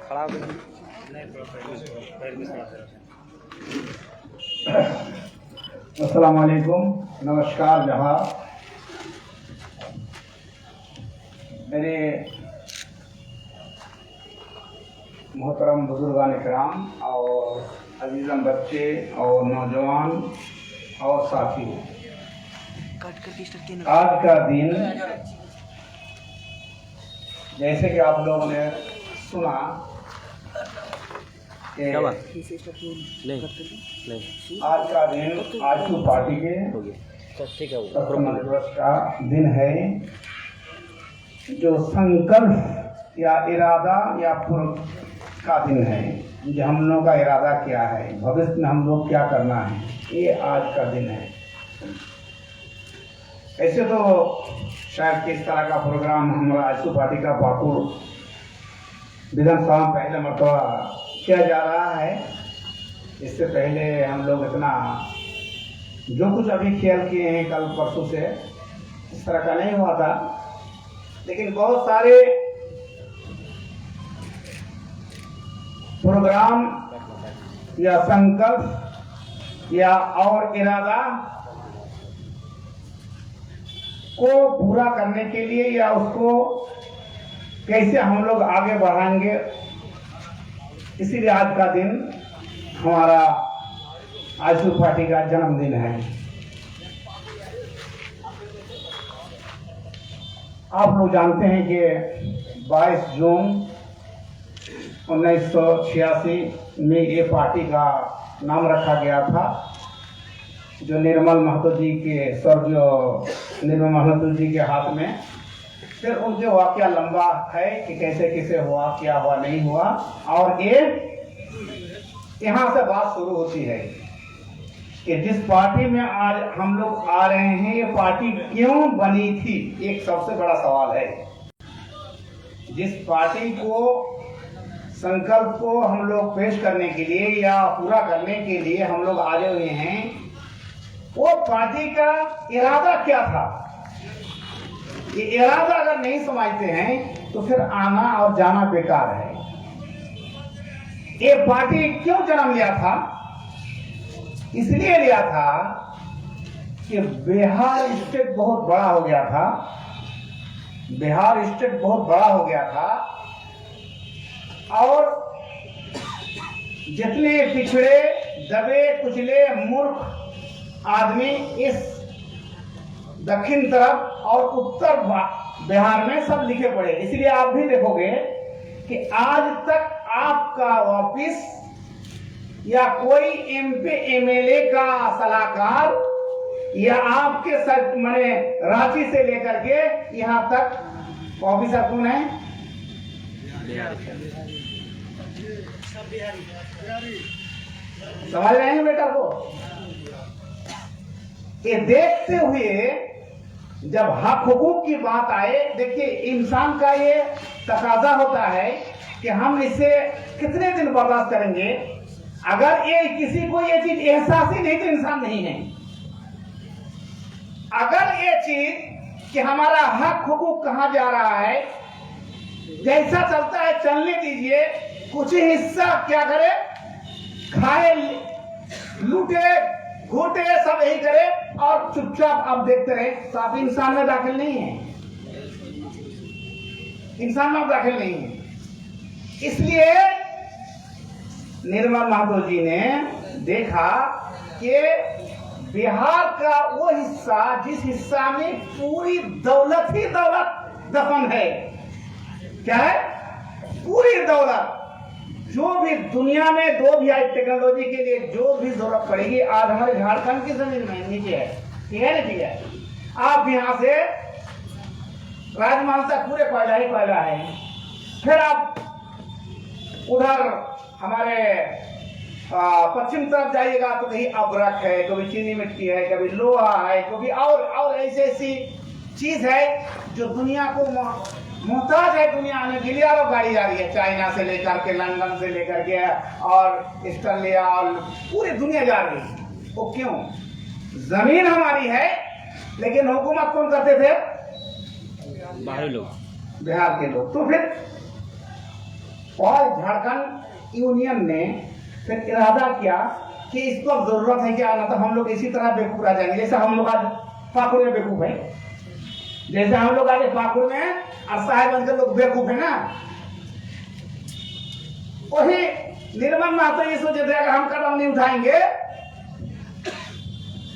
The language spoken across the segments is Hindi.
खड़ा अस्सलाम वालेकुम, नमस्कार जनाब। मेरे मोहतरम बुजुर्गान इकराम और अजीज़म बच्चे और नौजवान और साथी, आज का दिन जैसे कि आप लोगों ने सुना कि आज का दिन आजसू पार्टी के 70 वर्ष का दिन है, जो संकल्प या इरादा या पूर्व का दिन है। जो हम लोगों का इरादा क्या है, भविष्य में हम लोग क्या करना है, ये आज का दिन है। ऐसे तो शायद किस तरह का प्रोग्राम हमारा आजसू पार्टी का पाकुड़ विधानसभा में पहले मरतबा किया जा रहा है। इससे पहले हम लोग इतना जो कुछ अभी खेल किए हैं कल परसों से, इस तरह का नहीं हुआ था। लेकिन बहुत सारे प्रोग्राम या संकल्प या और इरादा को पूरा करने के लिए या उसको कैसे हम लोग आगे बढ़ाएंगे, इसीलिए आज का दिन हमारा आजसू पार्टी का जन्मदिन है। आप लोग जानते हैं कि 22 जून 1986 में ये पार्टी का नाम रखा गया था, जो निर्मल महतो जी के स्वर्गीय निर्मल महतो जी के हाथ में। फिर उनके वाकया लंबा है कि कैसे कैसे हुआ, क्या हुआ, नहीं हुआ, और ये यहाँ से बात शुरू होती है कि जिस पार्टी में आज हम लोग आ रहे हैं, ये पार्टी क्यों बनी थी, एक सबसे बड़ा सवाल है। जिस पार्टी को संकल्प को हम लोग पेश करने के लिए या पूरा करने के लिए हम लोग आए हुए हैं, वो पार्टी का इरादा क्या था, ये इरादा अगर नहीं समझते हैं तो फिर आना और जाना बेकार है। ये पार्टी क्यों जन्म लिया था, इसलिए लिया था कि बिहार स्टेट बहुत बड़ा हो गया था। बिहार स्टेट बहुत बड़ा हो गया था और जितने पिछड़े, दबे कुचले, मूर्ख आदमी इस दक्षिण तरफ और उत्तर बिहार में सब लिखे पड़े। इसलिए आप भी देखोगे कि आज तक आपका ऑफिस या कोई एमपी एमएलए का सलाहकार या आपके मैंने रांची से लेकर के यहाँ तक ऑफिसर कौन है, समझ रहे हैं बेटा को। ये देखते हुए जब हक हुकूक की बात आए, देखिए इंसान का ये तकाजा होता है कि हम इसे कितने दिन बर्दाश्त करेंगे। अगर ये किसी को ये चीज एहसास ही नहीं तो इंसान नहीं है। अगर ये चीज कि हमारा हक हुकूक कहाँ जा रहा है, जैसा चलता है चलने दीजिए, कुछ हिस्सा क्या करे, खाए, लूटे, घूटे, सब यही करे और चुपचाप आप देखते रहे, तो आप इंसान में दाखिल नहीं है, इंसान में दाखिल नहीं है। इसलिए निर्मल महतो जी ने देखा कि बिहार का वो हिस्सा, जिस हिस्सा में पूरी दौलत ही दौलत दफन है, क्या है, पूरी दौलत, जो भी दुनिया में जो भी आज टेक्नोलॉजी के लिए जो भी जरूरत पड़ेगी, आज हमारे झारखंड की जमीन में नीचे है, ठीक है ना, ठीक है। आप यहाँ से राजमहल तक पूरे कोयला ही कोयला है। फिर आप उधर हमारे पश्चिम तरफ जाइएगा तो कहीं अब्रक है, कभी चीनी मिट्टी है, कभी लोहा है, कभी और ऐसी ऐसी चीज है जो दुनिया को मोहताज है। दुनिया में गिलियारों गाड़ी जा रही है, चाइना से लेकर के, लंदन से लेकर के और ऑस्ट्रेलिया और पूरी दुनिया जा रही है। वो क्यों? जमीन हमारी है, लेकिन हुकूमत कौन करते थे? बाहरी लोग। बिहार के लोग। तो फिर और झारखंड यूनियन ने फिर इरादा किया कि इसको अब जरूरत है क्या, ना तो हम लोग इसी तरह बेवकूफ रह जाएंगे जैसे हम लोग आज पाकुड़ में बेवकूफ है, जैसे हम लोग आज पाकुड़ में और साहेबगंज के लोग बेवकूफ है ना, वही निर्मल महतो ये सोचे थे अगर हम कदम नहीं उठाएंगे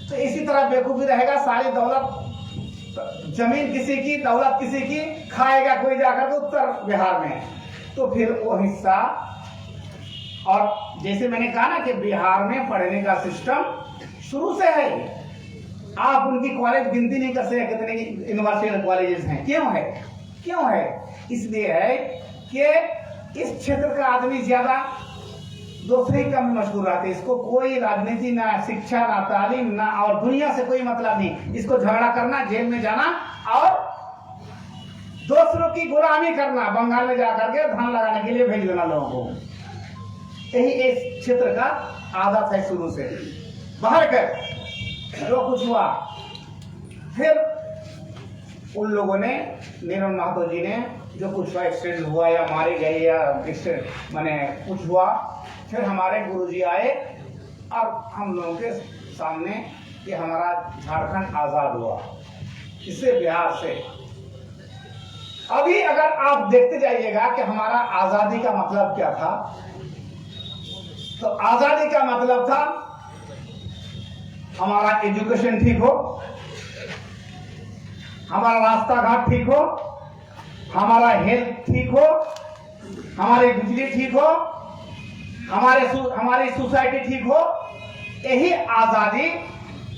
तो इसी तरह बेवकूफी रहेगा, सारी दौलत जमीन किसी की, दौलत किसी की, खाएगा कोई जाकर के उत्तर बिहार में। तो फिर वो हिस्सा, और जैसे मैंने कहा ना कि बिहार में पढ़ने का सिस्टम शुरू से है, आप उनकी कॉलेज गिनती नहीं कर सकते कितने यूनिवर्सिटी कॉलेजेस हैं। क्यों है? इसलिए है कि इस क्षेत्र का आदमी ज्यादा दूसरे काम में मशगूल रहते, इसको कोई राजनीति ना शिक्षा ना तालीम ना और दुनिया से कोई मतलब नहीं, इसको झगड़ा करना, जेल में जाना और दूसरों की गुलामी करना, बंगाल में जाकर के धन लगाने के लिए भेज देना लोगों को, यही इस क्षेत्र का आदत है शुरू से। बाहर कर जो कुछ हुआ, फिर उन लोगों ने, निर्मल महतो जी ने, जो कुछ हुआ, एक्सीडेंट हुआ या मारे गए या माने कुछ हुआ, फिर हमारे गुरुजी आए और हम लोगों के सामने कि हमारा झारखंड आजाद हुआ, इससे बिहार से। अभी अगर आप देखते जाइएगा कि हमारा आजादी का मतलब क्या था, तो आजादी का मतलब था हमारा एजुकेशन ठीक हो, हमारा रास्ता घाट ठीक हो, हमारा हेल्थ ठीक हो, हमारी बिजली ठीक हो, हमारी सोसाइटी ठीक हो। यही आजादी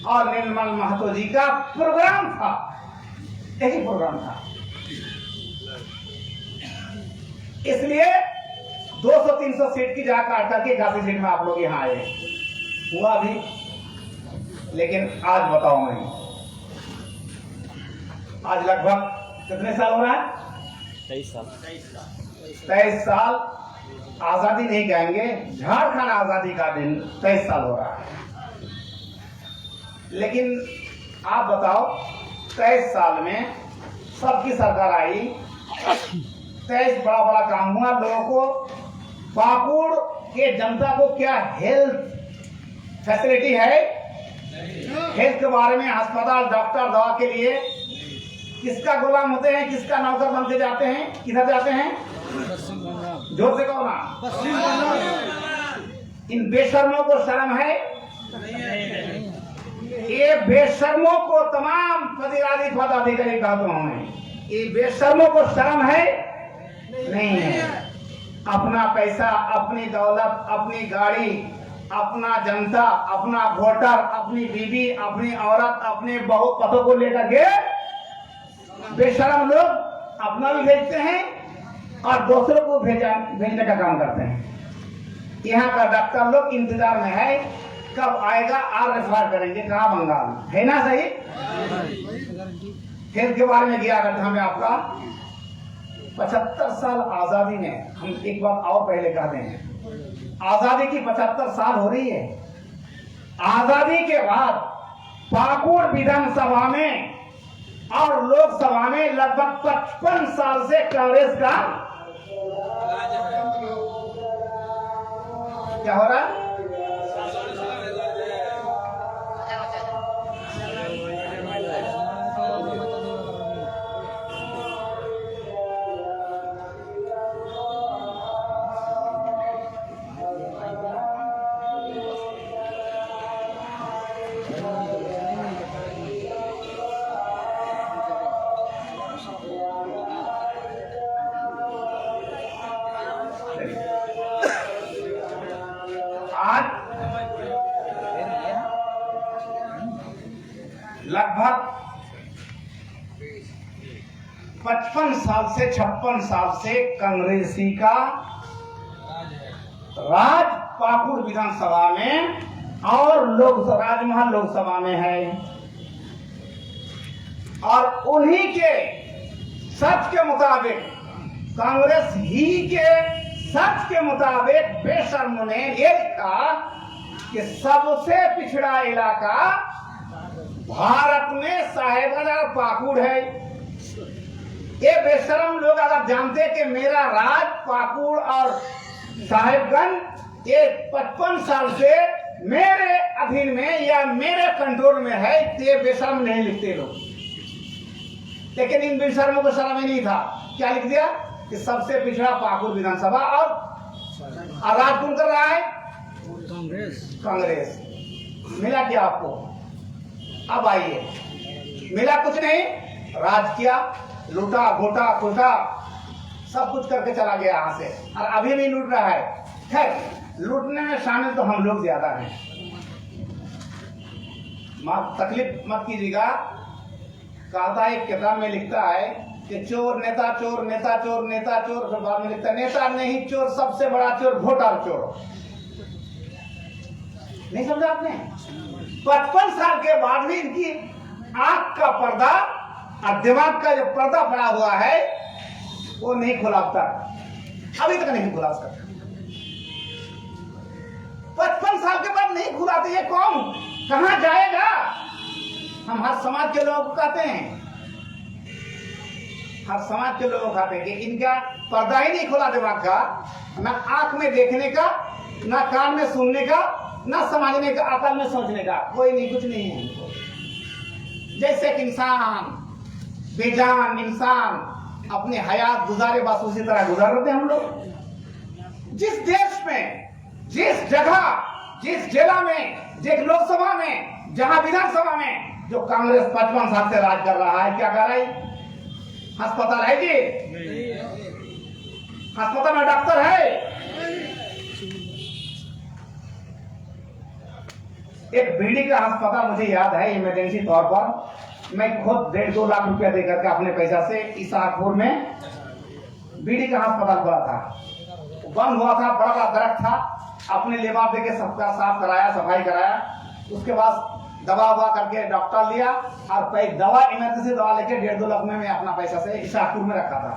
और निर्मल महतो जी का प्रोग्राम था, यही प्रोग्राम था। इसलिए 200-300 सीट की जगह काट करके 81 सीट में आप लोग यहाँ आए, हुआ भी। लेकिन आज बताओ, मैं आज लगभग कितने साल हो रहा है? 23 साल आजादी नहीं कहेंगे, झारखंड आजादी का दिन 23 साल हो रहा है। लेकिन आप बताओ, 23 साल में सबकी सरकार आई, 23 बड़ा बड़ा काम हुआ, लोगों को, पाकुड़ के जनता को क्या हेल्थ फैसिलिटी है, हेल्थ के बारे में, अस्पताल, डॉक्टर, दवा के लिए किसका गुलाम होते हैं, किसका नौकर बन के जाते हैं, किधर जाते हैं? जोर से कहो ना। इन बेशर्मों को शर्म है? ये बेशर्मों को तमाम पदाधिकारी कहता हूं मैं, ये बेशर्मों को शर्म है? नहीं है। अपना पैसा, अपनी दौलत, अपनी गाड़ी, अपना जनता, अपना वोटर, अपनी बीवी, अपनी औरत, अपने बहू पतों को लेकर के बेशर्म लोग अपना भी भेजते हैं और दूसरों को भेजने का काम करते हैं। यहाँ का डॉक्टर लोग इंतजार में है कब आएगा और रेफर करेंगे, कहाँ? बंगाल है ना, सही? हेल्थ के बारे में गया करता हमें आपका 75 साल आजादी में, हम एक बात और पहले कहते हैं, आजादी की 75 साल हो रही है। आजादी के बाद पाकुड़ विधानसभा में और लोकसभा में लगभग 55 साल से कांग्रेस का क्या हो रहा है? लगभग 55 साल से 56 साल से कांग्रेसी का राज पाकुड़ विधानसभा में और राजमहल लोकसभा में है। और उन्हीं के सच के मुताबिक, कांग्रेस ही के सच के मुताबिक बेशर्म ने ये कहा कि सबसे पिछड़ा इलाका भारत में साहेबगंज और पाकुड़ है। ये बेशरम लोग अगर जानते कि मेरा राज पाकुड़ और साहेबगंज ये 55 साल से मेरे अधीन में या मेरे कंट्रोल में है, तो ये बेशरम नहीं लिखते लोग। लेकिन इन बेशरमों को शर्म ही नहीं था, क्या लिख दिया कि सबसे पिछड़ा पाकुड़ विधानसभा। और राज कौन कर रहा है? कांग्रेस। मिला क्या आपको? अब आइए, मिला कुछ नहीं, राज किया, लूटा घोटा खोटा सब कुछ करके चला गया यहाँ से, और अभी भी लूट रहा है। खैर, लूटने में शामिल तो हम लोग ज्यादा हैं, तकलीफ मत कीजिएगा। कहता है, एक किताब में लिखता है कि चोर नेता चोर, नेता चोर, नेता चोर, फिर बाद में लिखता है नेता नहीं चोर, सबसे बड़ा चोर घोटाला चोर। नहीं समझा आपने? 55 साल के बाद भी इनकी आंख का पर्दा और दिमाग का जो पर्दा पड़ा हुआ है वो नहीं खुला अब तक, अभी तक नहीं खुला उसका। 55 साल के बाद नहीं खुला तो ये कौन कहां जाएगा? हम हर समाज के लोगों को कहते हैं, हर समाज के लोगों को कहते हैं कि इनका पर्दा ही नहीं खुला दिमाग का, ना आंख में देखने का, ना कान में सुनने का, ना समझने का, अकल में सोचने का कोई नहीं, कुछ नहीं है। जैसे कि इंसान बेजान इंसान अपने हयात गुजारे बस उसी तरह गुजार रहे थे हम लोग। जिस देश में, जिस जगह, जिस जिला में, जिस लोकसभा में, जहां विधानसभा में जो कांग्रेस 55 साल से राज कर रहा है, क्या कर रहा है? अस्पताल है जी? अस्पताल में डॉक्टर है? एक बीडी का अस्पताल मुझे याद है, इमरजेंसी तौर पर मैं खुद 1.5-2 लाख रुपया देकर के अपने पैसा से ईसाकपुर में बीडी का अस्पताल खोला था। बंद हुआ था, बड़ा बड़ा दरख्त था, अपने लेबर देके सबका साफ कराया, सफाई कराया, उसके बाद दवा हुआ करके डॉक्टर लिया और दवा इमरजेंसी दवा लेके 1.5-2 लाख में मैं अपना पैसा से ईसाकपुर में रखा था।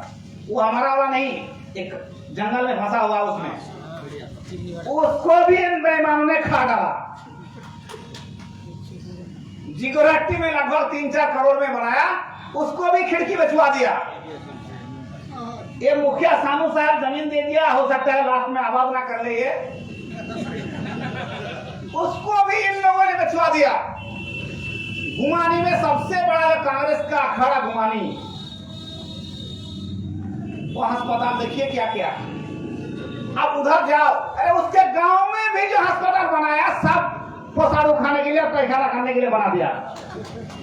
वो हमारा वाला नहीं, एक जंगल में फंसा हुआ, उसमें उसको भी इन बेईमानों ने खा डाला। जिगोरट्टी में लगभग 3-4 करोड़ में बनाया, उसको भी खिड़की बचवा दिया। ये मुखिया सानू साहब जमीन दे दिया, हो सकता है लास्ट में आवाज ना कर ले ये, उसको भी इन लोगों ने बचवा दिया। घुमानी में सबसे बड़ा कांग्रेस का अखाड़ा घुमानी, वो अस्पताल देखिए क्या क्या। अब उधर जाओ, अरे उसके गांव में भी जो अस्पताल बनाया सब पोसाड़ू खाने के लिए, पैखाना करने के लिए बना दिया।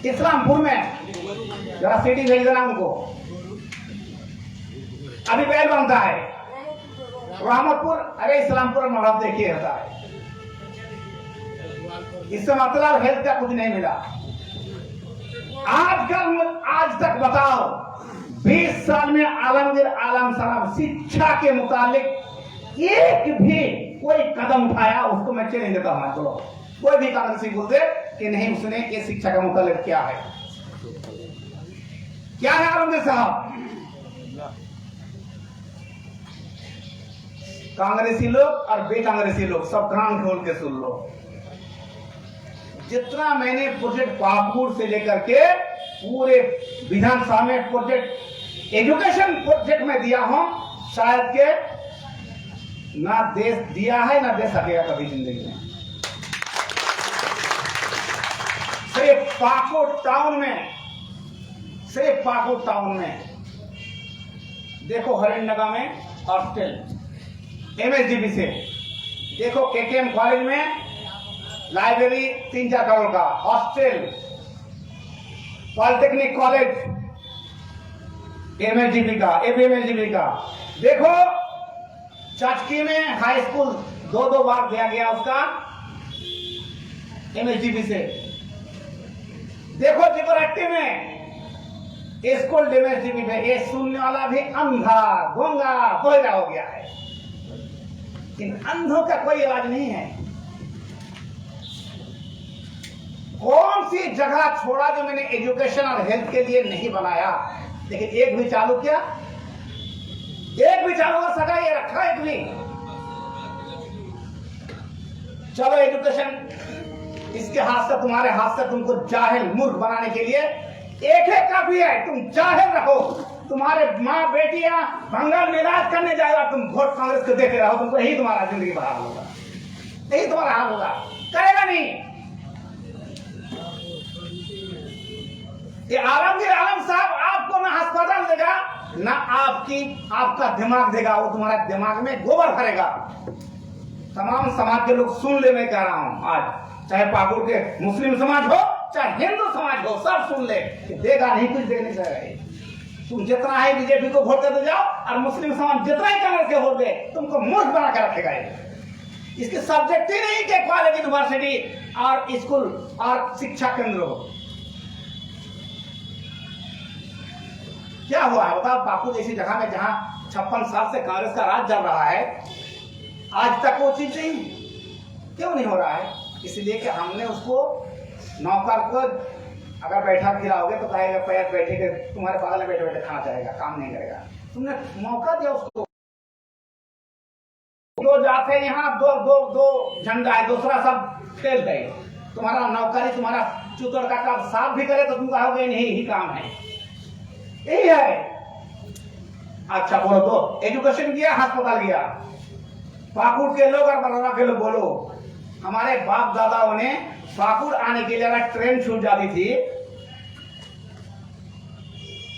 इस्लामपुर में जरा सिटी भेज देना उनको, अभी बैल बनता है। रहमतपुर, अरे इस्लामपुर महब देखिए होता है। इससे मतलब हेल्थ का कुछ नहीं मिला। आज तक बताओ, 20 साल में आलमगीर आलम साहब शिक्षा के मुतालिक एक भी कोई कदम उठाया, उसको मैं चैलेंज देता हूं। बोलो, कोई भी कांग्रेसी बोल दे कि नहीं उसने ये शिक्षा का मुतालिक क्या है, क्या है आलमगीर साहब? कांग्रेसी लोग और बेकांग्रेसी लोग सब कान खोल के सुन लो। जितना मैंने प्रोजेक्ट पाकुड़ से लेकर के पूरे विधानसभा में प्रोजेक्ट एजुकेशन प्रोजेक्ट में दिया हूं, शायद के ना देश दिया है ना दे सकेगा कभी जिंदगी में। सिर्फ पाकुड़ टाउन में, सिर्फ पाकुड़ टाउन में देखो, हरिनगर में हॉस्टल MSDB से, देखो KKM कॉलेज में लाइब्रेरी 3-4 करोड़ का, हॉस्टल, पॉलिटेक्निक कॉलेज MSDB का, APMSDB का। देखो चचकी में हाई स्कूल 2-2 बार दिया गया उसका MSDB से। देखो जिगोरट्टी में स्कूल MSDB में, ये सुनने वाला भी अंधा गूंगा बहिरा हो गया है। इन अंधों का कोई इलाज नहीं है। कौन सी जगह छोड़ा जो मैंने एजुकेशन और हेल्थ के लिए नहीं बनाया? लेकिन एक भी चालू किया, एक भी चालू कर सका ये रखा एक भी? चलो एजुकेशन इसके हाथ से, तुम्हारे हाथ से, तुमको जाहिल मूर्ख बनाने के लिए एक काफी है। तुम जाहिल रहो, तुम्हारे माँ बेटियां बंगाल में इलाज करने जाएगा, तुम वोट कांग्रेस को देते रहो, तुमको यही तुम्हारा जिंदगी का हाल होगा, यही तुम्हारा हाल होगा, करेगा नहीं। ये आलमगीर आलम साहब आपको ना अस्पताल देगा ना आपका दिमाग देगा, वो तुम्हारा दिमाग में गोबर भरेगा। तमाम समाज के लोग सुन ले, मैं कह रहा हूं आज, चाहे पाकुड़ के मुस्लिम समाज हो चाहे हिंदू समाज हो, सब सुन ले कि देगा नहीं, कुछ देने से रहे। तुम जितना है बीजेपी को वोट देते जाओ और मुस्लिम समाज जितना ही कांग्रेस के वोट दे, तुमको मूर्ख बना कर रखेगा। इसके सब्जेक्ट ही नहीं कि कॉलेज यूनिवर्सिटी और स्कूल और शिक्षा केंद्र हो। क्या हुआ है बताओ, पाकुड़ जैसी जगह में जहां 56 साल से कांग्रेस का राज चल रहा है, आज तक वो चीज नहीं, क्यों नहीं हो रहा है? इसलिए कि हमने उसको नौकर को अगर बैठा खिलाओगे तो कहेगा पैर बैठे के तुम्हारे बगल में बैठे बैठे खाना चाहेगा, काम नहीं करेगा। तुमने मौका दिया उसको। जो जाते यहाँ दो झंडा है, दूसरा सब फेल गए। तुम्हारा नौकरी तुम्हारा चुतड़ का काम साफ भी करे तो तुम कहोगे नहीं ही काम है, यही है। अच्छा बोलो, तो एजुकेशन किया, अस्पताल गया। पाकुड़ के लोग और बड़ौदा के लोग बोलो, हमारे बाप दादाओं ने पाकुड़ आने के लिए अगर ट्रेन छूट जाती थी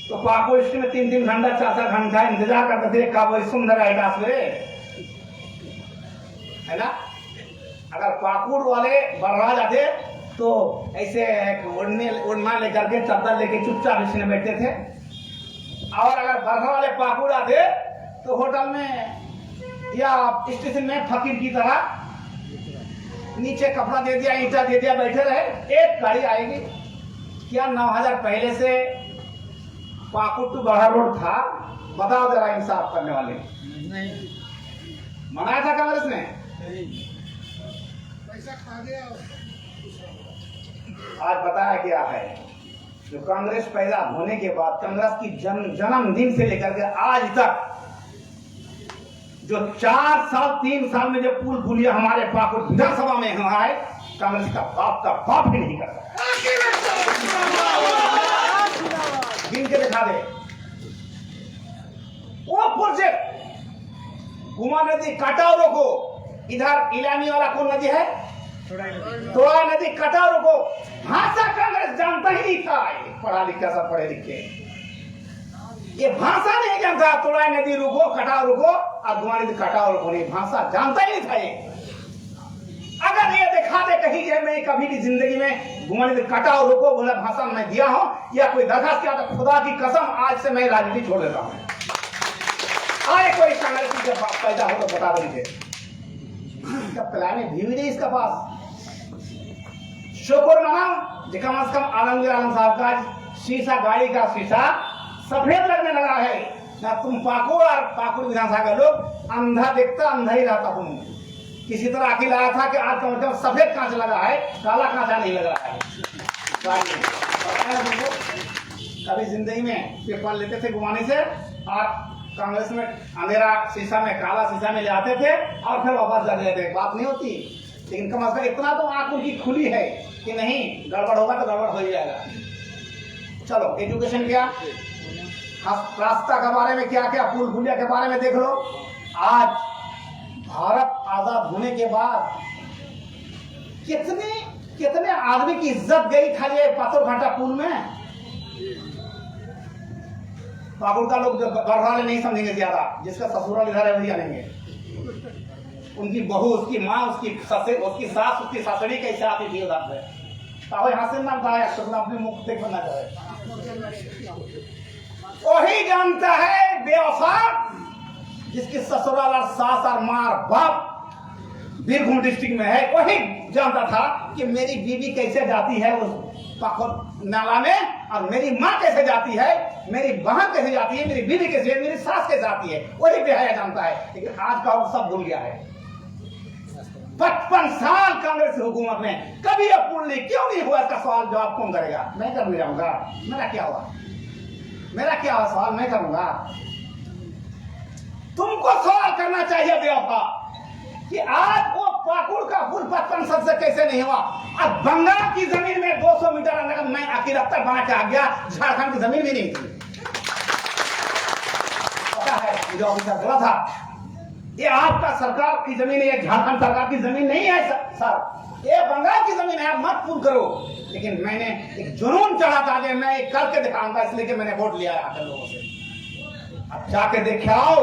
तो पाकुड़ स्टेशन में 3-3 घंटा 4-4 घंटा इंतजार करते थे कब वो सुंदर आएगा सवेरे, है ना। अगर पाकुड़ वाले बरवा जाते तो ऐसे उड़ना लेकर के चादर लेके चुपचाप स्टेशन में बैठते थे, और अगर बरवा वाले पाकुड़ आते तो होटल में या स्टेशन में फकीर की तरह नीचे कपड़ा दे दिया, ईंटा दे दिया, बैठे रहे। एक गाड़ी आएगी। क्या 9000 पहले से पाकुड़ टू बड़ा रोड था? बताओ जरा, इंसाफ करने वाले। नहीं मनाया था कांग्रेस ने, पैसा खा गया। आज बताया क्या है, जो कांग्रेस पैदा होने के बाद कांग्रेस की जन्मदिन से लेकर के आज तक जो 4 साल 3 साल में जो पुल पुलिया हमारे पाकुड़ विधानसभा में हुआ है, कांग्रेस का बाप भी नहीं करता। गिन के दिखा दे। वो प्रोजेक्ट गुमा नदी कटाव रोको, इधर इलानी वाला कौन नदी है, तोड़ा नदी कटाव रोको। भाषा कांग्रेस जानता ही नहीं था, पढ़ा लिखा सब पढ़े लिखे, ये भाषा नहीं जानता। तोड़ा नदी रुको, कटाव रुको, और गुमा नदी कटाव रुको, नहीं भाषा जानता ही नहीं था ये। अगर ये दिखा दे कहीं कि मैं कभी भी जिंदगी में गुमा नदी कटाव रुको बोला भाषा मैं दिया हूं या कोई दरखास्त किया, तो खुदा की कसम आज से मैं राजनीति छोड़ देता हूं। आए कोई कांग्रेस जब पैदा हो तो बता देंगे, इसका प्लान भी नहीं इसका पास। शुक्र मनाओ जो कम से कम आलमगीर आलम साहब का शीशा, गाड़ी का शीशा सफेद लगने लगा है ना। तुम पाकुड़ और पाकुड़ विधानसभा का लोग अंधा देखता अंधा ही रहता। तुम किसी तरह अकेला आया था कि आज का मतलब सफेद कांच लगा है, काला कांचा नहीं लग रहा है। कभी जिंदगी में पेपर लेते थे घुमाने से, और कांग्रेस में अंधेरा शीशा में, काला शीशा में ले आते थे और फिर वापस जा देते। बात नहीं होती, लेकिन कम से कम इतना तो आंख उनकी खुली है कि नहीं गड़बड़ होगा तो गड़बड़ हो ही जाएगा। चलो एजुकेशन क्या, रास्ता के बारे में क्या क्या, पुल पुलिया के बारे में देख लो। आज भारत आजाद होने के बाद कितने आदमी की इज्जत गई खाली पाथर घाटा पुल में। पाकुड़ का लोग गढ़वाले नहीं समझेंगे ज्यादा, जिसका ससुराल इधर है वही जानेंगे। उनकी बहू, उसकी माँ, उसकी सास, उसकी सासड़ी कैसे आती थी उधर से, हासिल नाम था अपने मुख देख बनना चाहे, वही जानता है। बेवफा जिसकी ससुराल और सास और माँ और बाप बीरभूम डिस्ट्रिक्ट में है, वही जानता था कि मेरी बीवी कैसे जाती है उस पाकुड़ नाला में, और मेरी माँ कैसे जाती है, मेरी बहन कैसे जाती है, मेरी बीवी कैसे, मेरी सास कैसे जाती है, वही बेहया जानता है। लेकिन आज का सब भूल गया है। 55 साल कांग्रेस की हुकूमत में कभी यह पुल नहीं, क्यों नहीं हुआ? इसका सवाल जवाब कौन करेगा? मैं कर जाऊंगा। मेरा क्या हुआ सवाल मैं करूंगा। तुमको सवाल करना चाहिए बेवफा कि आज वो पाकुड़ का पुल 55 साल से कैसे नहीं हुआ। अब बंगाल की जमीन में 200 मीटर अंदर मैं अकीरफ्तर बना के आ गया, झारखंड की जमीन भी नहीं थी। जो ऑफिसर बोला था ये आपका सरकार की जमीन है, ये झारखंड सरकार की जमीन नहीं है सर, ये बंगाल की जमीन है, आप मत पूर्ण करो। लेकिन मैंने एक जुनून चढ़ा था कि मैं करके दिखाऊंगा, इसलिए कि मैंने वोट लिया आकर लोगों से। अब जाके देखे आओ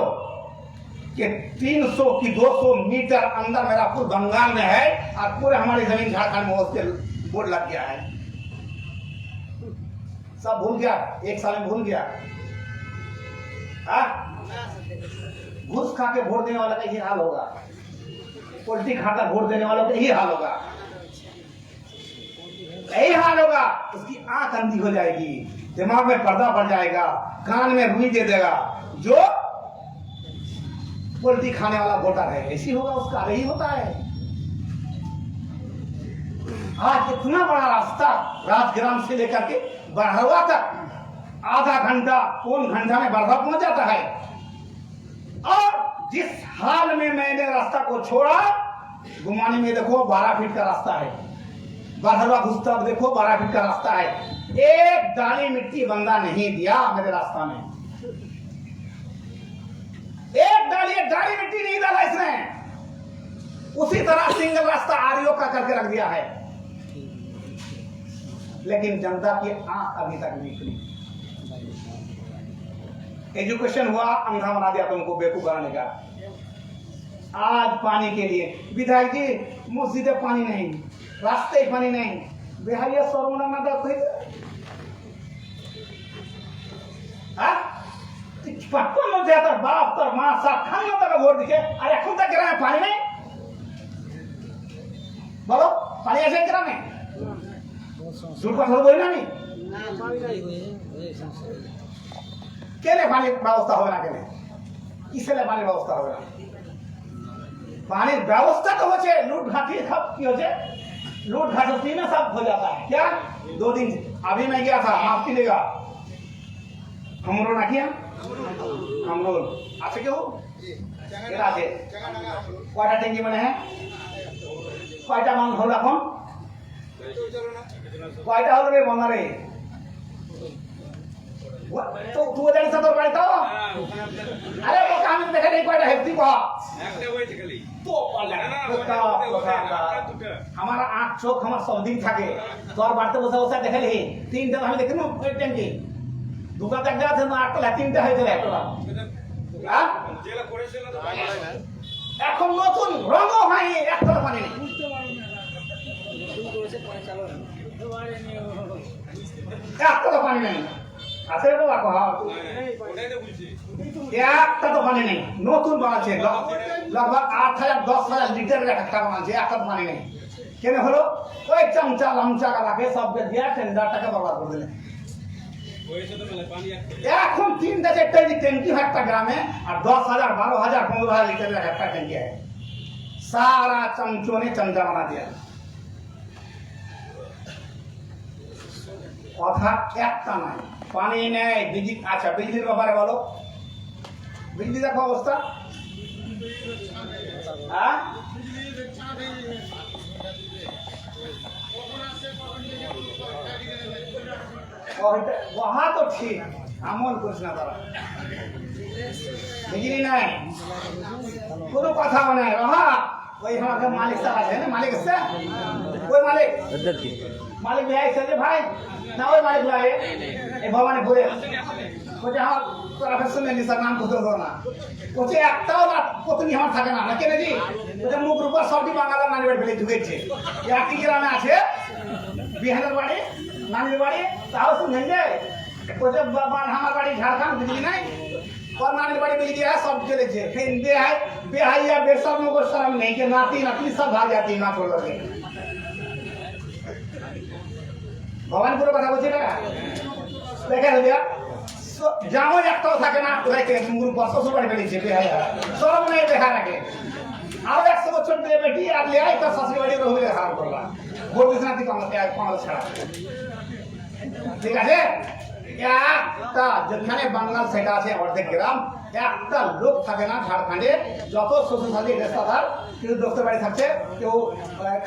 कि 300 की 200 मीटर अंदर मेरा पूरे बंगाल में है और पूरे हमारी जमीन झारखंड में उसके बोर्ड लग गया है। सब भूल गया, एक साल में भूल गया। घूस खा के वोट देने वाला का यही हाल होगा, पोल्ट्री खाकर वोट देने वालों का यही हाल होगा, यही हाल होगा। उसकी आंख अंधी हो जाएगी, दिमाग में पर्दा पड़ जाएगा, कान में रुई दे देगा। जो पोल्ट्री खाने वाला वोटर है ऐसी होगा, उसका यही होता है। आज इतना बड़ा रास्ता राजग्राम से लेकर के बरहवा तक आधा घंटा पौन घंटा में बरहवा पहुंच जाता है। और जिस हाल में मैंने रास्ता को छोड़ा, गुमानी में देखो 12 फीट का रास्ता है, बरहवा घुसता देखो 12 फीट का रास्ता है। एक डाली मिट्टी बंदा नहीं दिया मेरे रास्ता में, एक डाली मिट्टी नहीं डाला इसने। उसी तरह सिंगल रास्ता आरओ का करके रख दिया है, लेकिन जनता की आंख अभी तक नहीं खुली। एजुकेशन हुआ, अंधा बना दिया तुमको बेवकूफ बनाने का। आज पानी के लिए विधायक जी मस्जिदे पानी नहीं, रास्ते पानी नहीं, बिहारिया सरमना ना दे पक्का में जाता बाप तर मां साथ खाना तक वोट दिखे, अरे এখন तक गिरा है पानी नहीं। बोलो पानी ऐसे गिरा नहीं, झूठ का थोड़ा बोलना नहीं। केले पानी व्यवस्था होगा ना, केले किसले पानी व्यवस्था होगा? पानी व्यवस्था तो हो छे, लूट घाटी सब की हो छे, लूट घाटी में सब हो जाता है। क्या 2 दिन अभी मैं गया था, माफ कीजिएगा, हम लोग ना किया हम लोग আছে কেউ এর আছে কয়টা ট্যাঙ্কি মানে হ্যাঁ কয়টা মান হলো এখন কয়টা হলো রে বন্যা রে তো তুই জানিস তোর বাড়ি তো আরে ও কাম দেখে নেই কয়টা হেফতি কহ একটা হইছে খালি তো পালা আমার আট চোখ আমার সব দিন থাকে তোর বাড়িতে বসে বসে দেখালি তিনটা আমি দেখি না ওই ট্যাঙ্কি দুটো একটা আছে না আটটা তিনটা হয়ে গেল একটা হ্যাঁ জেলা করেছিল তো এখন নতুন রঙও হয় একটা পানি নেই একটা তো পানি নেই আছে তো বাবা ওটাই তো বলছি একটা তো পানি নেই নতুন বানাচ্ছে लगभग 8000 10000 লিটারের একটা বানাচ্ছে একটা তো পানি নেই কেন হলো ওই চামচা লামচা লাগাকে সবকে দিয়া টেন্ডার টাকা বরবাদ করে দিলেন এখন 3টা 4টা टैंकी है একটা গ্রামে আর 10000 12000 15000 লিটারের একটা टैंकी है सारा चमचों ने चंदा बना दिया কথা একটা নাই পানি নেই বিদ্যুৎ আচ্ছা বিদ্যুতের ব্যাপারে বলো বিদ্যুৎ দেখো অবস্থা হ্যাঁ वहाँ तो ठीक আমল করিস না তারা बिजली नहीं কোনো কথা নাই रहा ওই আমাদের মালিক সাহেব আছে না মালিক আছে कोई मालिक मालिक भी है सजे भाई ना ওই मालिक लाए এই ভবানী ঘুরে কোচে আমার প্রফেসর ने निसर नाम খুঁজে দাও না কোচে একটাও না পত্নী আমার থাকে না কেন জি কোচে মুখ রূপা সবটি বাঙালির নানি বাড়ি ফেলে ঢুকেছে একই গ্রামে আছে বিহারের বাড়ি नानी बाड़ी ताऊ सुन ले कोचे हमार बाड़ी झारखंड बिजली नहीं और नानी बाड़ी बिजली है सब चले छे फिर दे है बेहाइया बेशर्म को शर्म नहीं के नाती नाती सब भाग जाती ना छोड़ के भवानीपुर কথা বলছি না দেখে হলিয়া যাও একটাও থাকে না রেখে মুগুর বছর বাড়ি ফেলেছে বেহাইয়া শরম নেই দেখা রাখে আর 100 বছর দিয়ে বেটি আর ले आई तो শাশুড়ি বাড়ি রহিলে হার করলা বলছিস না তুই কমাল ছাড়া ঠিক আছে একটা যেখানে বাঙাল সেটা আছে অর্ধেক গ্রাম একটা লোক থাকে না ঝাড়খণ্ডে যত শক্তিশালী রেস্তাদার কেউ দোস্তের বাড়ি থাকছে কেউ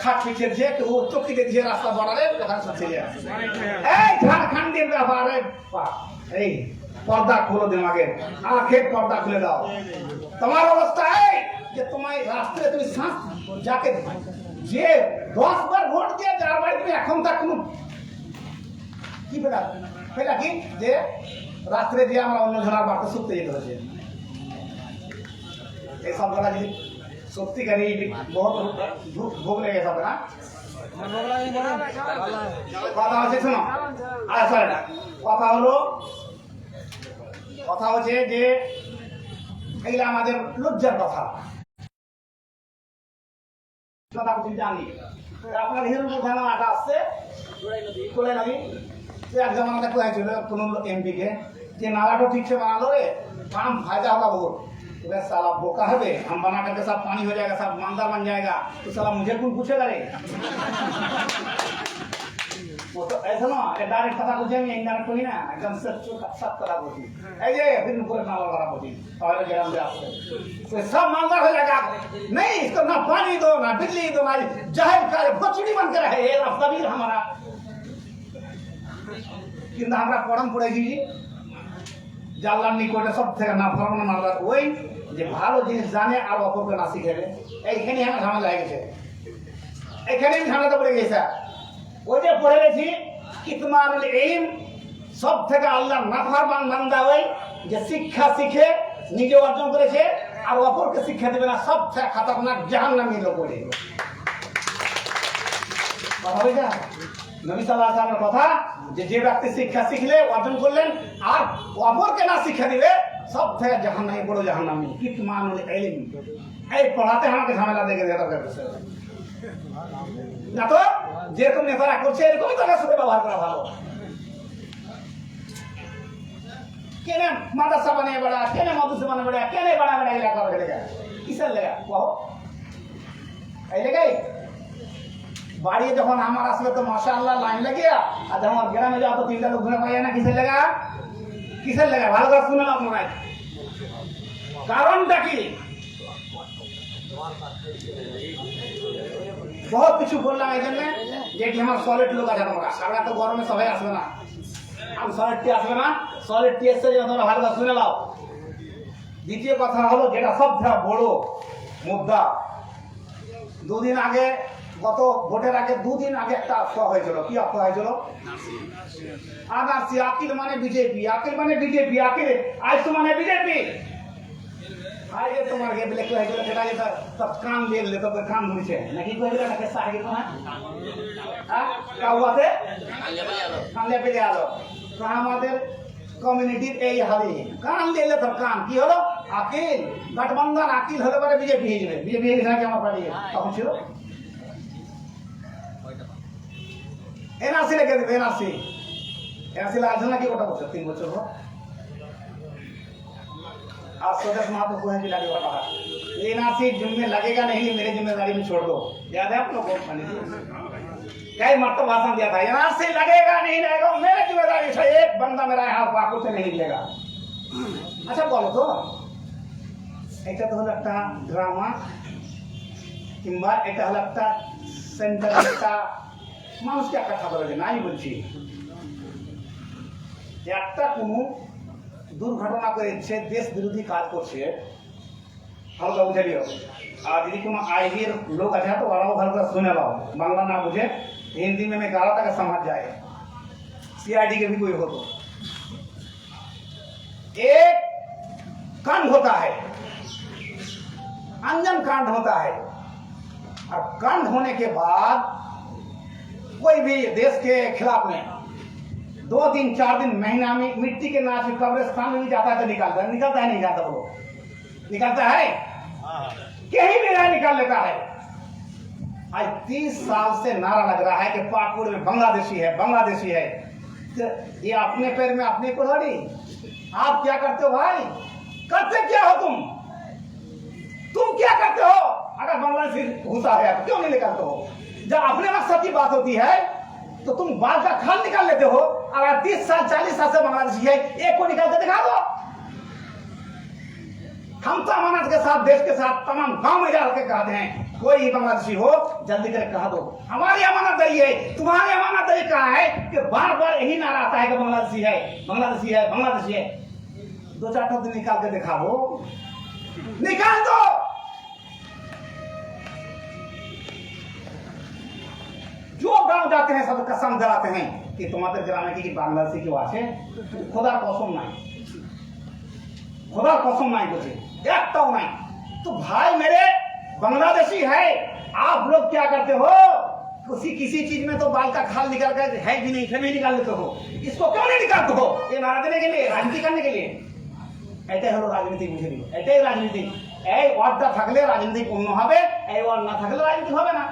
খাট পিছিয়েছে কেউ চক্কিতে দিয়ে রাস্তা বাড়ালে ওখানে সব ছেড়ে এই ঝাড়খণ্ডের ব্যাপারে এই पर्दा खोलो दिमागे आंखें पर्दा खुले दाओ तुम्हार अवस्था है যে তোমায় রাস্তায় তুমি শ্বাস যাকে যে 10 বার ভোট দিয়ে যার বাড়ি তুমি এখন তা কোনো কি পেলা পেলা কি যে রাত্রে দিয়ে আমরা অন্য জনের বাড়িতে শুতে যেতে হচ্ছে এই সব জায়গা যদি সত্যিকারী বহুত ভোগ লেগে যাবে না কথা হচ্ছে শোনো সরি কথা হচ্ছে যে এইগুলো আমাদের লজ্জার কথা জানি আপনার হিরোপুর থানা আটা আসছে কোলে নদী এক জমানাতে কোথায় ছিল কোন এমপি কে যে नाला ठीक से बना लो रे काम फायदा होगा बहुत तो साला बोका है हम बना करके सब पानी हो जाएगा सब मांदा बन जाएगा तो साला मुझे कौन पूछेगा रे वो तो ऐसा ना डायरेक्ट पता पूछेंगे इंडायरेक्ट कोई ना एकदम सब खराब होती है ये फिर पूरे नाला खराब होती और गरम से आपसे तो सब मांदा हो जाएगा नहीं इसको ना पानी दो ना बिजली दो ना जाहिर का भोचड़ी बन कर है ये रास्ता भी हमारा কিন্তু আমরা পড়ান পড়েছি জানলাম নিকটে সব থেকে না ফরমান মারবার ওই যে ভালো জিনিস জানে আর অপরকে না শিখেবে এইখানে আমার ঝামেলা হয়ে গেছে এখানে আমি ঝামেলাতে পড়ে গেছি ওই যে পড়ে গেছি কিতমানুল ইলম সব থেকে আল্লাহর নাফরমান বান্দা ওই যে শিক্ষা শিখে নিজে অর্জন করেছে আর অপরকে শিক্ষা দেবে না সব থেকে খতরনাক জাহান্নামী লোক বলে কথা বলছা নবী সাল্লাল্লাহু আলাইহি ওয়াসাল্লামের কথা যে ব্যক্তি শিক্ষা শিখলে অর্জন করলেন আর অপরকে না শিক্ষা দিবে সব থেকে জাহান্নামী বড় জাহান্নামী কিতমানুল ইলম এই পড়াতে আমাকে ঝামেলা দেখে দেওয়া দরকার না তো যেরকম নেতারা করছে এরকমই তাদের সাথে ব্যবহার করা ভালো কেন মাদ্রাসা বানিয়ে বেড়া কেন মদরসা বানিয়ে বেড়া কেন বড়া বড়া এলাকা করে লেগা কিসের লেগা কहो এই লেগাই বাড়ি যখন আমার আসলে তো মাশাআল্লাহ লাইন লাগিয়া আর যখন গ্রামে যাও তো তিনটা লোক ঘুরে পাই না কিসের লেগা ভালো করে শুনে নাও মনে হয় কারণটা কি বহুত কিছু বললাম এই জন্য যে আমার সলিড লোক আছে তোমরা আর এত গরমে সবাই আসবে না আমি সলিড টি আসবে না সলিড টি এসে তোমরা ভালো করে শুনে নাও দ্বিতীয় কথা হলো যেটা সবথেকে বড় মুদ্রা দুদিন আগে গত ভোটের আগে দুদিন আগে একটা আফওয়া হয়েছিল কি আফওয়া হয়েছিল আনারসি আকিল মানে বিজেপি আকিল মানে বিজেপি আকিল আইসু মানে বিজেপি আগে তোমার গে ব্ল্যাক হয়ে গেল সেটা যেটা সব কান দিয়ে দিলে তবে কান ধুইছে নাকি কই গেল নাকি সাহি গেল না হ্যাঁ কাউয়াতে কানলে পেলে আলো তো আমাদের কমিউনিটির এই হালে কান দিলে তো কান কি হলো আকিল গঠবন্ধন আকিল হলে পরে বিজেপি হয়ে যাবে বিজেপি হয়ে গেছে আমার পার্টি তখন ছিল এনআরসি লেগে দেবে এনআরসি লাগছে নাকি ওটা বছর 3 বছর হলো आज स्वदेश महातो को है लगे वाला एनआरसी जिम्मे लगेगा नहीं मेरे जिम्मेदारी में छोड़ दो याद है आप लोग को कई मरतबा भाषण दिया था एनआरसी लगेगा नहीं लगेगा मेरे जिम्मेदारी से एक बंदा मेरा यहाँ पाकू से नहीं मिलेगा अच्छा बोलो तो এটা তো হলো একটা ড্রামা কিংবা এটা হলো একটা সেন্টারটা মানুষকে একটা কথা বলে নাই বলছি একটা কোনো দুর্ঘটনা করেছে দেশ বিরোধী কাজ করছে ভালো করে বুঝে নিও আর যদি কোনো আইডির লোক আছে তো ওরাও ভালো করে শুনে নাও बांग्ला ना बुझे हिंदी में मैं गाला तक समझ जाए सीआईडी के भी कोई हो तो एक कांड होता है अनजान कांड होता है और कांड होने के बाद कोई भी देश के खिलाफ में 2 दिन 4 दिन महीना में मिट्टी के नाच कब्रिस्तान में भी जाता है तो निकालता है नहीं जाता वो निकालता है कहीं भी नहीं निकाल लेता है आज 30 साल से नारा लग रहा है कि पाकुड़ में बांग्लादेशी है तो ये अपने पैर में अपने कुल्हाड़ी आप क्या करते हो भाई करते क्या हो तुम क्या करते हो अगर बांग्लादेशी घुसा है तो क्यों नहीं निकालते हो जब अपने मकसद की बात होती है तो तुम बाल का खाल निकाल लेते हो अगर 30 साल 40 साल से बांग्लादेशी है एक को निकाल के दिखा दो हम तो अमानत के साथ देश के साथ तमाम गांव में जा के कहते हैं कोई बांग्लादेशी हो जल्दी करके कहा दो हमारी अमानतदारी है तुम्हारी अमानतदारी कहाँ है कि बार बार यही नारा आता है कि बांग्लादेशी है दो चार दिन निकाल के दिखाओ, निकाल दो। जो गांव जाते हैं सब कसम दिलाते हैं कि तुम्हारे ग्रामे की बांग्लादेशी क्यों आछे, खुदा कसम नहीं, खुदा कसम नहीं, कुछ एक तो नहीं। तो भाई मेरे बांग्लादेशी है, आप लोग क्या करते हो, किसी चीज में तो बाल का खाल निकाल कर है भी नहीं, फिर भी निकाल लेते हो, इसको क्यों नहीं निकालते हो? ये नाराजने के लिए, राजनीति करने के लिए। ऐसे हलो राजनीति बुझे दियो, ऐसे राजनीति এই ওয়ার্ডটা থাকলে রাজনীতি পূর্ণ হবে, এই ওয়ার্ড না থাকলে রাজনীতি হবে না।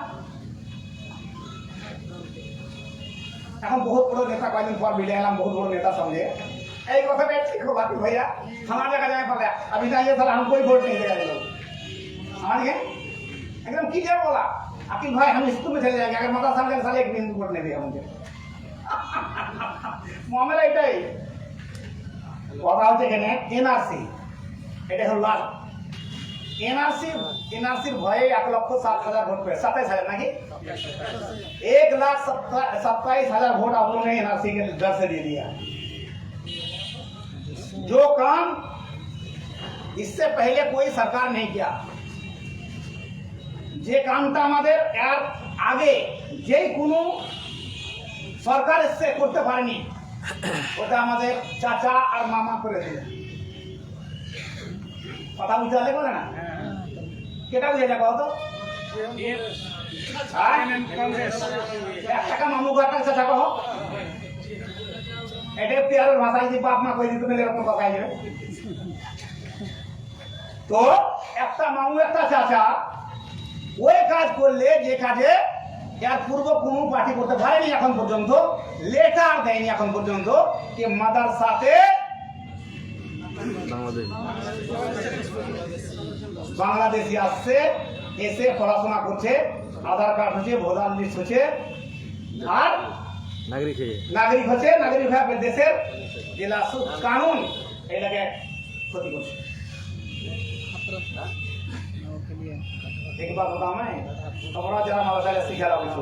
এখন বহুত বড় নেতা কয়েকদিন পর মিলে এলাম, বহুত বড় नेता समझे এই কথাটা ঠিক हो बाकी भैया हमारा जगह जाए पड़े अभी जाइए सर, हम कोई वोट नहीं देगा ये लोग, समझ गए? एकदम क्लियर बोला अकील भाई, हम स्कूल में चले जाएंगे अगर मदरसा में साले एक बिंदु वोट नहीं दिया मुझे। मामला এটাই কথা হচ্ছে এখানে এনআরসি, এটা হলো লাল এনআরসির ভয়ে 1,07,000 ভোট পেয়ে 27,000 নাকি 1,27,000 वोट आप लोगों ने एनआरसी के डर से दे दिया। जो काम इससे पहले कोई सरकार नहीं किया, যে কামটা আমাদের এর আগে যেই কোনো সরকার এসে করতে পারেনি, ওটা আমাদের চাচা আর মামা করে দিলেন। কথা বুঝতে পারলে না? কেটা বুঝে যাবো তো টাকা মামু একটা চাচা কহ, এটা পেয়ারের ভাষায় যে বাপ মা কই দিতে মেলে এরকম কথা যাবে। তো একটা মামু একটা চাচা ওই কাজ করলে যে কাজে এর পূর্ব কোনো পার্টি করতে পারেনি এখন পর্যন্ত, লেটার দেয়নি এখন পর্যন্ত যে মাদ্রাসাতে বাংলাদেশি আসছে, এসে পড়াশোনা করছে, আধার কার্ড হচ্ছে, ভোটার লিস্ট হচ্ছে, আর নাগরিক হচ্ছে, নাগরিক হয়ে দেশের জেলা কানুন এটাকে ক্ষতি করছে। एक बात बताओ मैं, তোমরা যারা মাদ্রাসায় শিক্ষা দাও কিছু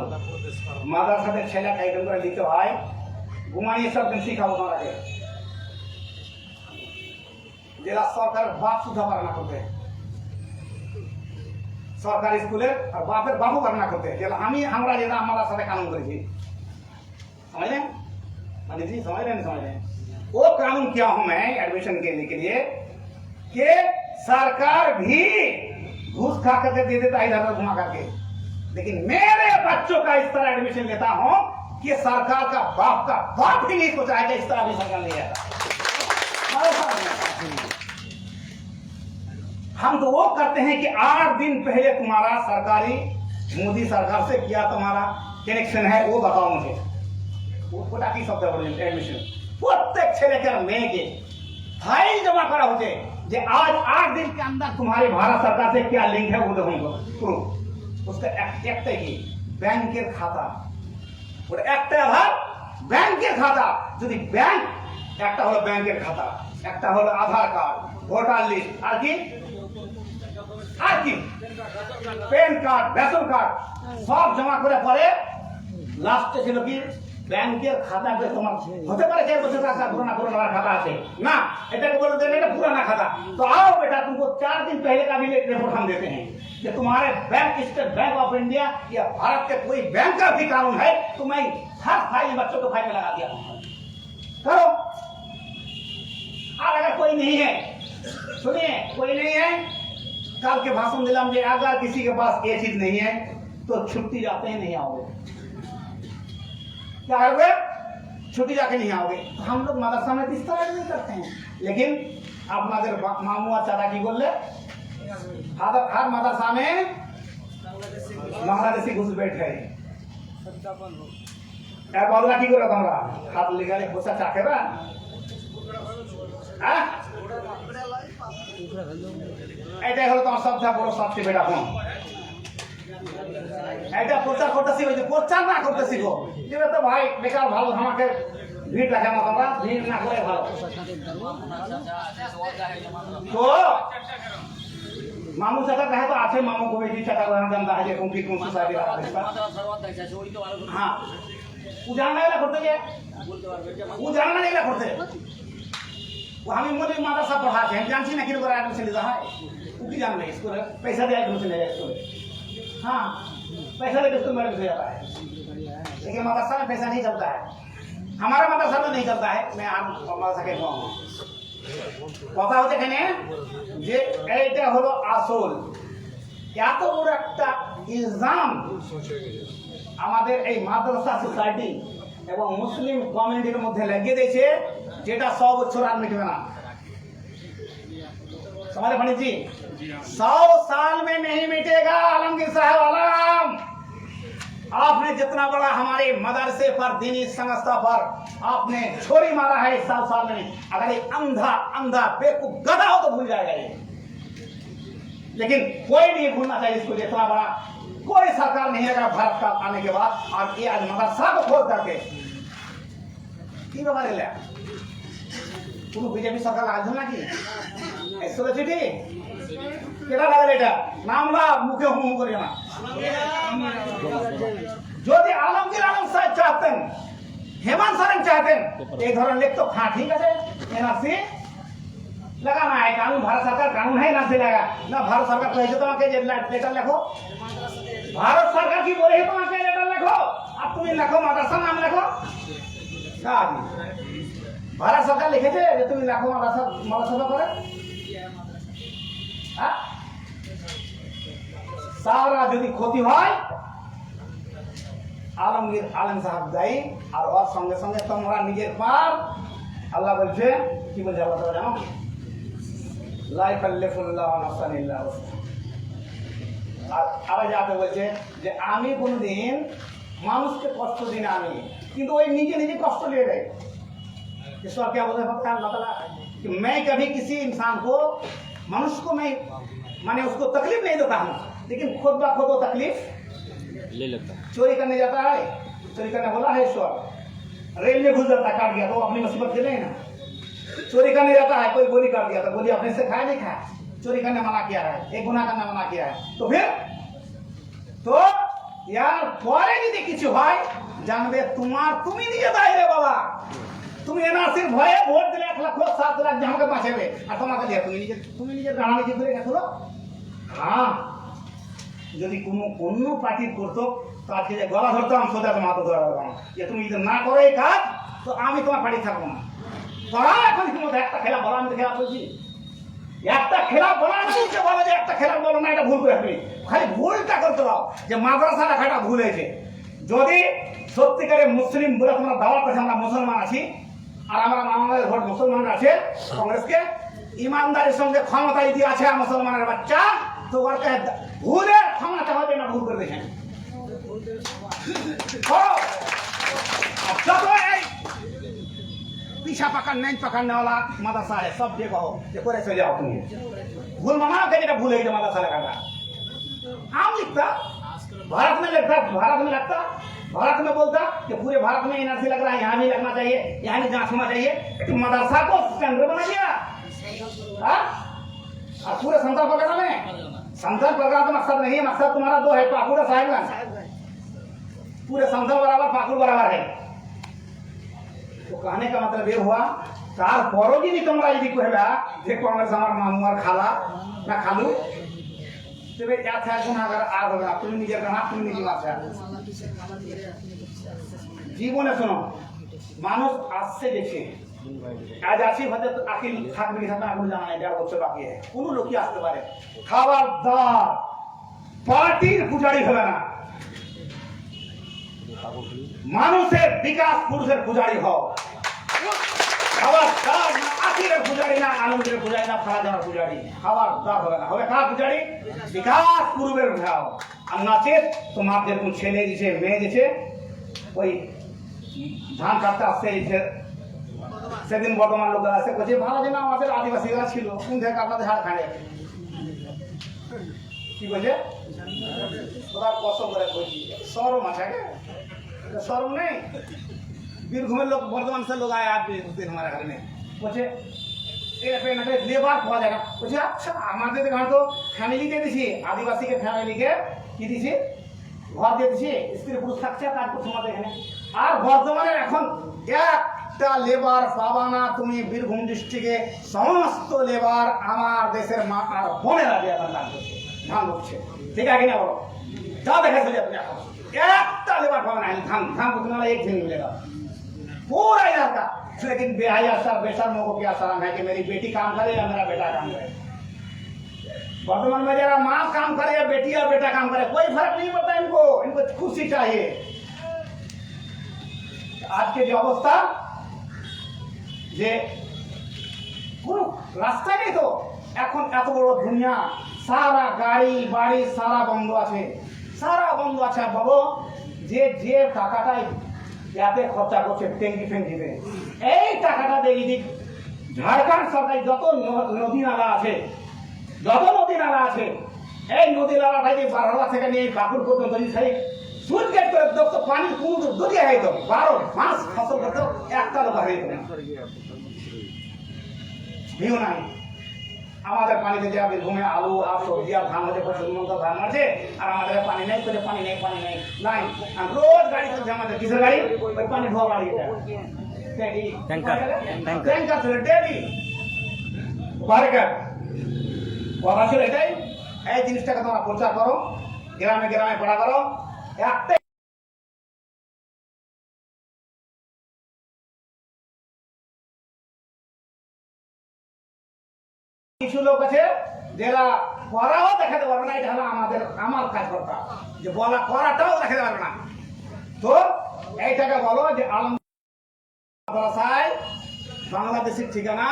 মাদ্রাসাতে ছেলে একদম করে লিখতে হয়, ঘুমাইয়ে সব দিন শিখাবো তোমাকে। জেলা সরকার বাপ সুধা পারে না করতে, সরকারি স্কুলে আর বাপের বাবু পারে না करते। जब আমরা যেটা আমরা সাথে कानून করেছি, समझ रहे हैं? मानी जी समझ रहे हैं? समझ रहे हैं? वो कानून क्या हूं मैं एडमिशन के लिए कि सरकार भी घूस खा करके दे देता है इधर घुमा करके, लेकिन मेरे बच्चों का इस तरह एडमिशन लेता हूं कि सरकार का बाप ही नहीं सोचा है कि इस तरह भी सरकार नहीं आता। हम तो वो करते हैं कि 8 दिन पहले तुम्हारा सरकारी मोदी सरकार से क्या तुम्हारा कनेक्शन है वो बताओ मुझे। वो टाकी शब्द एडमिशन प्रत्येक ছেলেকে মেয়েকে फाइल जमा करा होते जे आज 8 दिन के अंदर तुम्हारे भारत सरकार से क्या लिंक है वो देखो हमको प्रूफ। उसका एक ही बैंकेर खाता, ওটা একটা আধার ব্যাংকের খাতা, যদি ব্যাংক একটা হলো ব্যাংকের খাতা, একটা হলো আধার কার্ড, ভোটার লিস্ট, আর কি প্যান কার্ড, রেশন কার্ড সব জমা করে পরে লাস্টে ছিল কি ব্যাংকের খাতা। তোমার হতে পারে 4 বছর का पुराना खाता আছে ना, এটাকে बोल देने का पुराना खाता। तो आओ बेटा तुमको 4 दिन पहले का भी रिपोर्ट हम देते हैं कि तुम्हारे bank state bank of India या भारत के कोई बैंक का भी कानून है तो मैं हर फाइल बच्चों को फाइल में लगा दिया करो। और अगर कोई नहीं है, सुनिए कोई नहीं है, कल के भाषण दिलाम जे अगर किसी के पास ये चीज नहीं है तो छुट्टी जाते हैं, नहीं आओगे। क्या करोगे? छुट्टी जाके नहीं आओगे। तो हम लोग मदरसा में इस तरह नहीं करते हैं, लेकिन আপনাদের মামু আর চাচা কি করলে हर मदरसा में बांग्लादेशी घुसपैठ है। এক বদলা কি করে তোমরা হাত লিগালে বসা চাকেবা হ্যাঁ? এটাই হলো তোমার সবচেয়ে বড় শাস্তি বেটা। কোন এটা প্রচার করতেছি, ওই যে প্রচার না করতে শিখো। যেটা তো ভাই বেকার ভালো, আমাকে ভিড় রাখে না, তোমরা ভিড় না করে ভালো। তো मामू चाचा कहे तो आछे मामू को बेटी चाचा बना जानता है जे कौन सोसाइटी रहा है। हां वो जानना नहीं करते, जे वो जानना नहीं करते। वो हमें मोदी मादरसा पढ़ाते हैं जानती ना कि एडमिशन लेता है वो की जान में स्कूल पैसा दे एडमिशन ले स्कूल हाँ पैसा लेकर स्कूल में एडमिशन जाता है लेकिन मदरसा में पैसा नहीं चलता है हमारा मदरसा में नहीं चलता है मैं मदरसा के কথা হচ্ছে এখানে যে এইটা হলো আসল এত বড় একটা ইলজাম আমাদের এই মাদ্রাসা সোসাইটি এবং মুসলিম কমিউনিটির মধ্যে লাগিয়ে দিয়েছে যেটা 100 বছর আর মিটবে না समझ पंडित जी 100 साल में नहीं मिटेगा आलमगीर साहब आलम आपने जितना बड़ा हमारे मदरसे पर दीनी संस्था पर आपने छोरी मारा है 100 साल में अगर एक अंधा अंधा बेवकूफ गधा हो तो भूल जाएगा ये लेकिन कोई नहीं भूलना चाहिए इसको इतना बड़ा कोई सरकार नहीं है भारत का आने के बाद और ये आज मदरसा को खोल करके কি ব্যাপারে লে কোন বিজেপি সরকার আসবে নাকি এসলে চিঠি কেটা লাগালে এটা নামলা মুখে হুম করি না যদি আলমগীর আলম সাহেব চাহতেন হেমন্ত सोरेन चाहतें एक धरण लिख तो हाँ ठीक है एनआरसी लगाना है कानून भारत सरकार कानून है एनआरसी लगा ना भारत सरकार कहे तो तुम्हें लेटर लिखो भारत सरकार की बोले तुम्हें लेटर लिखो अब तुम लिखो मदरसा नाम लिखो भारत सरकार लिखे थे तुम लिखो मदरसा करे सारा যদি ক্ষতি হয় আলমগীর আলম সাহেব দায়ী আর ওর সঙ্গে সঙ্গে তোমরা নিজের পার আল্লাহ বলছে কি বলছে আল্লাহ তাআলা জানো লা ইয়াকাল্লিফুল্লাহু নাফসান ইল্লা উসআহা আর যাতে বলছে যে আমি কোনদিন মানুষকে কষ্ট দিই না আমি কিন্তু ওই নিজে নিজে কষ্ট নিয়ে নেয় ईश्वर क्या बोलते हैं अल्लाह ताला कि मैं कभी किसी इंसान को मनुष्य को मैं माने उसको तकलीफ नहीं देता हूँ लेकिन खुद ब खुद वो तकलीफ ले लेता है चोरी करने जाता है चोरी करने बोला है ईश्वर रेल में घुस जाता काट गया तो अपनी मुसीबत के नहीं ना चोरी करने जाता है कोई गोली काट दिया तो गोली अपने से खाया नहीं खाया चोरी करने मना किया है एक गुनाह करने मना किया है तो फिर तो यार পরে যদি কিছু হয় জানবে তোমার তুমি নিজে দায়ী রে বাবা তুমি এনআরসির ভয়ে ভোট দিলে 1 লাখ 7 লাখ জামাকে বাঁচাবে আর তোমাকে দিয়ে তুমি নিজে গাড়া নিজে ধরে গেছো হ্যাঁ যদি কোনো অন্য পার্টির করতো তাকে গলা ধরতাম সোজা মাথা ধরা ধরতাম যে তুমি যদি না করো এই কাজ তো আমি তোমার পার্টি থাকবো না তোরা এখন কিন্তু একটা খেলা বলা আমি খেলা বলছি একটা খেলা বলা না যে বলো যে একটা খেলা বলো না এটা ভুল করে তুমি খালি ভুলটা করতে দাও যে মাদ্রাসা রাখাটা ভুল হয়েছে যদি সত্যিকারে মুসলিম বলে তোমরা দাওয়াত আছে আমরা মুসলমান আছি আর আমরা আমাদের ভোট মুসলমানরা আছে কংগ্রেসকে ইমানদারির সঙ্গে ক্ষমতা যদি আছে মুসলমানের বাচ্চা তো ওরকে ভুলের ক্ষমতা হবে না ভুল করে দেখেন যত এই पीछा पकड़ नहीं पकड़ने वाला मदरसा है सब देखो ये करे चले जाओ तुम भूल मना के जेटा भूल है मदरसा लगाना आम लिखता भारत में लगता भारत में बोलता कि पूरे भारत में एनआरसी लग रहा है यहाँ नहीं लगना चाहिए यहाँ नहीं जांच होना चाहिए तो मदरसा को स्टैंडर्ड बना दिया और पूरे संताल परगना में संताल परगना तो मकसद नहीं है मकसद तुम्हारा दो है पाकुड़ साहिबगंज पूरे संताल बराबर पाकुड़ बराबर है तो कहने का मतलब ये हुआ तार परो जी তোমরা যদি কইবা যে কংগ্রেস আমার মামু আর খালা না খালু তবে যাচ্ছে গুনাহগার আর হবে না তুমি নিজের গানা তুমি নিজে মাথা জীবনে শোনো মানুষ আসছে দেখে আজ আসি হয়তো আকিল থাকবে কি থাকবে এখন জানা নাই 1.5 বছর বাকি আছে কোনো লোকই আসতে পারে খাবারদার পার্টির পূজারি হবে না মানুষের বিকাশ পুরুষের পূজারি হও খাবারদার না আকিরের পূজারি না আলমগীরের পূজারি না ফারাজার পূজারি খাবারদার হবে না হবে কার পূজারি বিকাশ পুরুষের ভাও আর নাচের তোমাদের কোন ছেলে দিছে মেয়ে দিছে ওই ধান কাটতে আসছে সেদিন বর্তমান লোক আছে বলছে ভালো যে না আমাদের আদিবাসীরা ছিল কোন থেকে আপনাদের হাত খাড়ে কি বলছে তোরা কসম করে বলছি শরম আছে शर्म नहीं बीरभूम में लोग वर्धमान से लोग आए आज दिन हमारे घर में पूछे लेबर पाওয়া যায় না বলছে আচ্ছা আমাদের এখানে তো ফ্যামিলি দিয়ে দিছি আদিবাসীকে ফ্যামিলিকে কি দিছি ঘর দিয়ে দিছি স্ত্রী পুরুষ থাকছে কাজ করছে আমাদের এখানে আর বর্ধমানের এখন এক একটা লেবার পাবা না তুমি বীরভূম ডিস্ট্রিক্টে। সমস্ত লেবার আমার দেশের মা আর বোনেরা দিয়ে এখন ধান করছে, ঠিক আছে কিনা বলো? যা দেখা চলে আপনি এখন একটা लेबर पावन है धान धान उतना एक दिन मिलेगा पूरा इलाका। लेकिन बेहया सर बेशर्मों को क्या शर्म है कि मेरी बेटी काम करे या मेरा बेटा काम करे। वर्तमान में जरा माँ काम करे या बेटी और बेटा काम करे कोई फर्क नहीं पड़ता इनको, इनको खुशी चाहिए। आज के जो अवस्था যে কোন রাস্তা নেই তো, এখন এত বড় দুনিয়া, সারা গাড়ি বাড়ি সারা বন্ধ আছে, সারা বন্ধ আছে। বাবু যে যে টাকাটাই যাতে খরচা করছে ট্যাঙ্কি ফ্যাঙ্কিতে, এই টাকাটা দিয়ে দিক ঝাড়খণ্ড সরকার যত নদী নালা আছে, যত নদী নালা আছে, এই নদী নালাটাই যে বারোলা থেকে নিয়ে কাকুর পর্যন্ত সেই সুইচ গেট করে তো পানি কোনো দুটিয়ে হইতো 12 মাস ফসল করতো, একটা লোক হইতো না, ভিউ নাই। আমাদের পানিতে যে বীরভূমে আলু আর সবজি আর ধান হচ্ছে পশ্চিমবঙ্গ ধান আছে, আর আমাদের পানি নেই, করে পানি নেই পানি নেই নাই। আর রোজ গাড়ি চলছে আমাদের, কিসের গাড়ি? ওই পানি ধোয়া গাড়ি, ট্যাঙ্কার ছিল ডেলি বারকার কথা ছিল। এটাই এই জিনিসটাকে তোমরা প্রচার করো, গ্রামে গ্রামে পড়া করো। একটা কিছু লোক আছে যারা করাও দেখাতে পারবে না, এটা হলো আমাদের আমার কাজ করতে, যে বলা করাটাও দেখাতে পারবে না। তো এইটাকে বলো যে আলমসায় বাংলাদেশের ঠিকানা,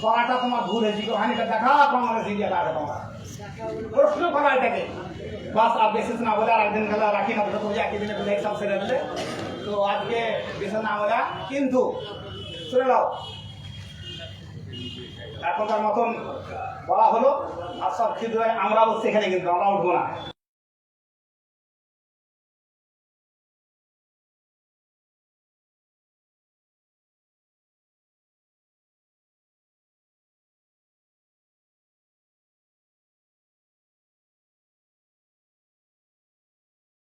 করাটা তোমার ভুল হয়েছে, হানিটা দেখা বাংলাদেশ ইন্ডিয়া কাছে তোমার প্রশ্ন করা এটাকে বাস। আর বিশেষ না বলে আর একদিন গেলে রাখি না, তো একই দিনে বলে সব ছেড়ে দিলে। তো আজকে বিশেষ না বলে কিন্তু শুনে নাও, এখনকার মতন বলা হলো। আর সব ক্ষেত্রে আমরা বলছি এখানে, কিন্তু আমরা উঠবো না।